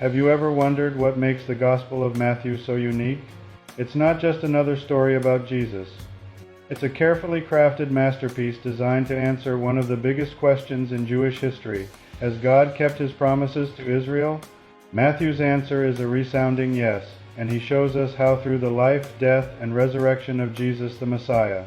Have you ever wondered what makes the Gospel of Matthew so unique? It's not just another story about Jesus. It's a carefully crafted masterpiece designed to answer one of the biggest questions in Jewish history. Has God kept his promises to Israel? Matthew's answer is a resounding yes, and he shows us how through the life, death, and resurrection of Jesus the Messiah.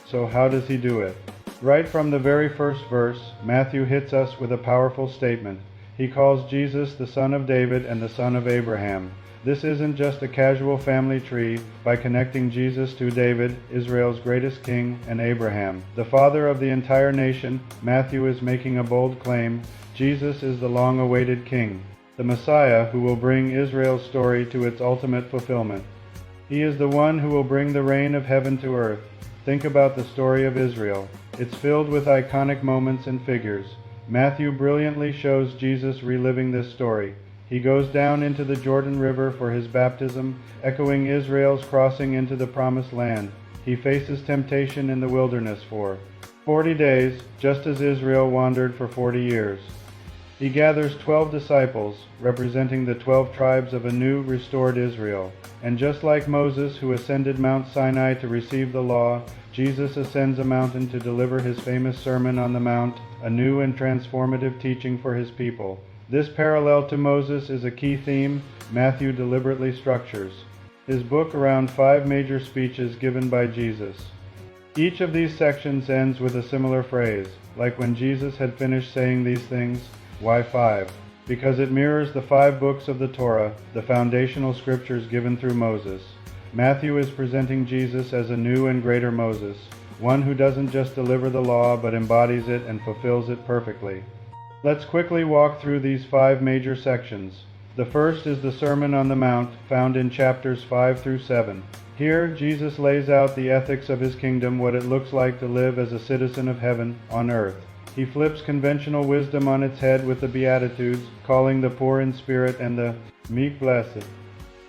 So how does he do it? Right from the very first verse, Matthew hits us with a powerful statement. He calls Jesus the son of David and the son of Abraham. This isn't just a casual family tree. By connecting Jesus to David, Israel's greatest king, and Abraham, the father of the entire nation, Matthew is making a bold claim. Jesus is the long-awaited king, the Messiah who will bring Israel's story to its ultimate fulfillment. He is the one who will bring the reign of heaven to earth. Think about the story of Israel. It's filled with iconic moments and figures. Matthew brilliantly shows Jesus reliving this story. He goes down into the Jordan River for his baptism, echoing Israel's crossing into the Promised Land. He faces temptation in the wilderness for 40 days, just as Israel wandered for 40 years. He gathers 12 disciples, representing the 12 tribes of a new, restored Israel. And just like Moses, who ascended Mount Sinai to receive the law, Jesus ascends a mountain to deliver his famous Sermon on the Mount, a new and transformative teaching for his people. This parallel to Moses is a key theme Matthew deliberately structures his book around 5 major speeches given by Jesus. Each of these sections ends with a similar phrase, like when Jesus had finished saying these things. Why 5? Because it mirrors the 5 books of the Torah, the foundational scriptures given through Moses. Matthew is presenting Jesus as a new and greater Moses, one who doesn't just deliver the law but embodies it and fulfills it perfectly. Let's quickly walk through these 5 major sections. The first is the Sermon on the Mount, found in chapters 5 through 7. Here, Jesus lays out the ethics of his kingdom, what it looks like to live as a citizen of heaven on earth. He flips conventional wisdom on its head with the Beatitudes, calling the poor in spirit and the meek blessed.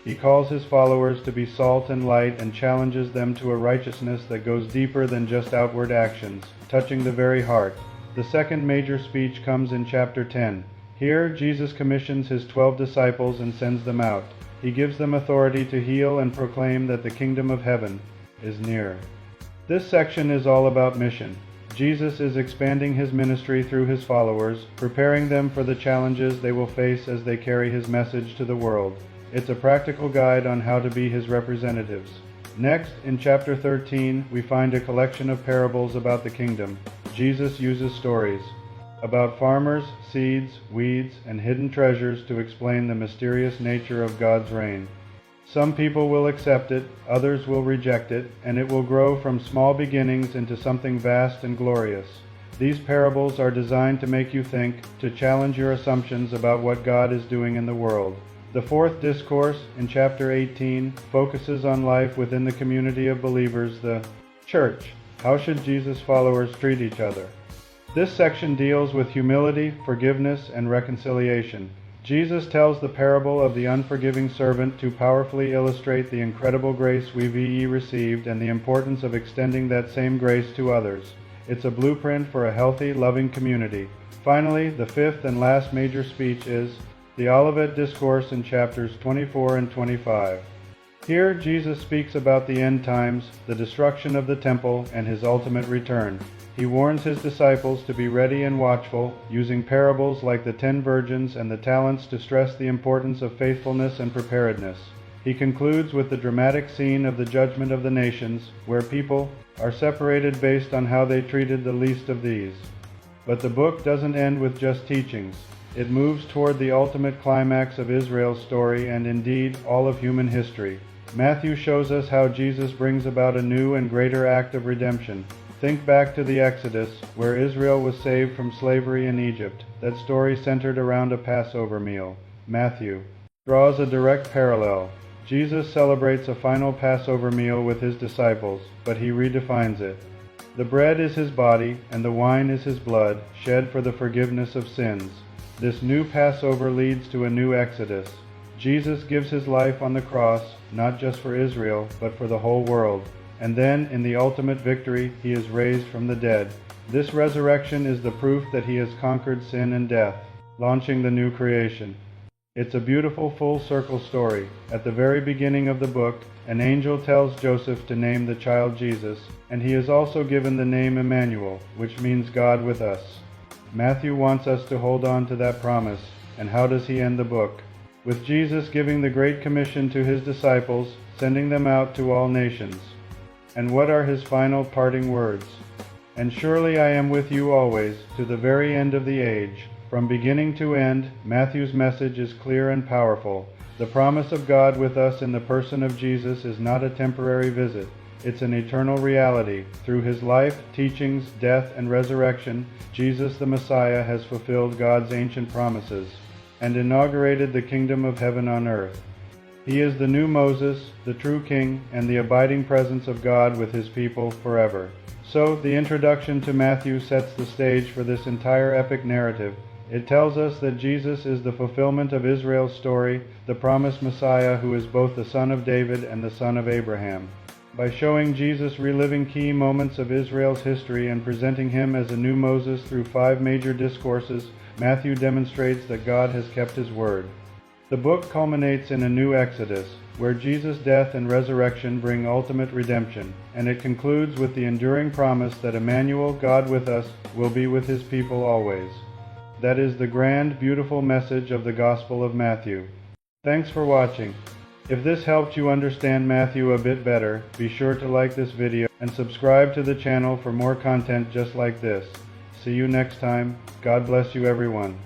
He calls his followers to be salt and light and challenges them to a righteousness that goes deeper than just outward actions, touching the very heart. The second major speech comes in chapter 10. Here, Jesus commissions his 12 disciples and sends them out. He gives them authority to heal and proclaim that the kingdom of heaven is near. This section is all about mission. Jesus is expanding his ministry through his followers, preparing them for the challenges they will face as they carry his message to the world. It's a practical guide on how to be his representatives. Next, in chapter 13, we find a collection of parables about the kingdom. Jesus uses stories about farmers, seeds, weeds, and hidden treasures to explain the mysterious nature of God's reign. Some people will accept it, others will reject it, and it will grow from small beginnings into something vast and glorious. These parables are designed to make you think, to challenge your assumptions about what God is doing in the world. The fourth discourse, in chapter 18, focuses on life within the community of believers, the church. How should Jesus' followers treat each other? This section deals with humility, forgiveness, and reconciliation. Jesus tells the parable of the unforgiving servant to powerfully illustrate the incredible grace we've received and the importance of extending that same grace to others. It's a blueprint for a healthy, loving community. Finally, the fifth and last major speech is the Olivet Discourse in chapters 24 and 25. Here, Jesus speaks about the end times, the destruction of the temple, and his ultimate return. He warns his disciples to be ready and watchful, using parables like the 10 virgins and the talents to stress the importance of faithfulness and preparedness. He concludes with the dramatic scene of the judgment of the nations, where people are separated based on how they treated the least of these. But the book doesn't end with just teachings. It moves toward the ultimate climax of Israel's story and indeed all of human history. Matthew shows us how Jesus brings about a new and greater act of redemption. Think back to the Exodus, where Israel was saved from slavery in Egypt. That story centered around a Passover meal. Matthew draws a direct parallel. Jesus celebrates a final Passover meal with his disciples, but he redefines it. The bread is his body, and the wine is his blood, shed for the forgiveness of sins. This new Passover leads to a new Exodus. Jesus gives his life on the cross, not just for Israel, but for the whole world. And then, in the ultimate victory, he is raised from the dead. This resurrection is the proof that he has conquered sin and death, launching the new creation. It's a beautiful full circle story. At the very beginning of the book, an angel tells Joseph to name the child Jesus, and he is also given the name Emmanuel, which means God with us. Matthew wants us to hold on to that promise, and how does he end the book? With Jesus giving the Great Commission to his disciples, sending them out to all nations. And what are his final parting words? And surely I am with you always, to the very end of the age. From beginning to end, Matthew's message is clear and powerful. The promise of God with us in the person of Jesus is not a temporary visit. It's an eternal reality. Through his life, teachings, death, and resurrection, Jesus the Messiah has fulfilled God's ancient promises and inaugurated the kingdom of heaven on earth. He is the new Moses, the true king, and the abiding presence of God with his people forever. So, the introduction to Matthew sets the stage for this entire epic narrative. It tells us that Jesus is the fulfillment of Israel's story, the promised Messiah who is both the son of David and the son of Abraham. By showing Jesus reliving key moments of Israel's history and presenting him as a new Moses through 5 major discourses, Matthew demonstrates that God has kept his word. The book culminates in a new Exodus, where Jesus' death and resurrection bring ultimate redemption, and it concludes with the enduring promise that Emmanuel, God with us, will be with his people always. That is the grand, beautiful message of the Gospel of Matthew. Thanks for watching. If this helped you understand Matthew a bit better, be sure to like this video and subscribe to the channel for more content just like this. See you next time. God bless you everyone.